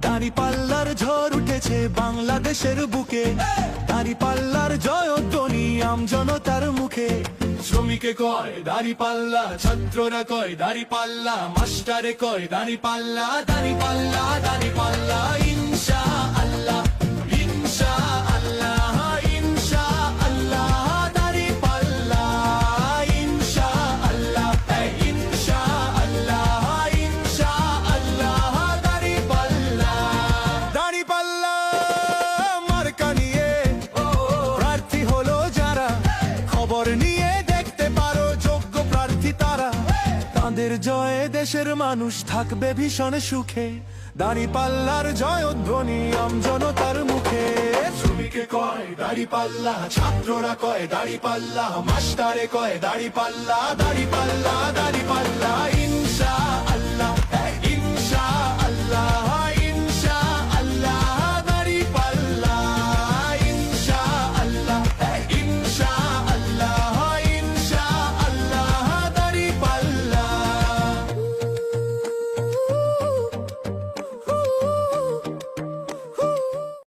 দাঁড়িপাল্লার ঝড় উঠেছে বাংলাদেশের বুকে, দাঁড়িপাল্লার জয়ধ্বনি আমজনতার মুখে। শ্রমিকে কয় দাঁড়িপাল্লা, ছাত্ররা কয় দাঁড়িপাল্লা, মাস্টারে কয় দাঁড়িপাল্লা, দাঁড়িপাল্লা দাঁড়িপাল্লা ইনশাআল্লাহ, ইনশাআল্লাহ, ইনশাআল্লাহ দাঁড়িপাল্লা, ইনশাআল্লাহ, ইনশাআল্লাহ, ইনশাআল্লাহ দাঁড়িপাল্লা। দাঁড়িপাল্লা মার্কা নিয়ে প্রার্থী হলো যারা, খবর নিয়ে দেখতে পারো যোগ্য প্রার্থী তারা। তাদের জয়ে দেশের মানুষ থাকবে ভীষণ সুখে, দাঁড়িপাল্লার জয়ধ্বনি আমজনতার মুখে। শ্রমিকে কয় দাঁড়িপাল্লা, ছাত্ররা কয় দাঁড়িপাল্লা, মাস্টারে কয় দাঁড়িপাল্লা, দাঁড়িপাল্লা দাঁড়িপাল্লা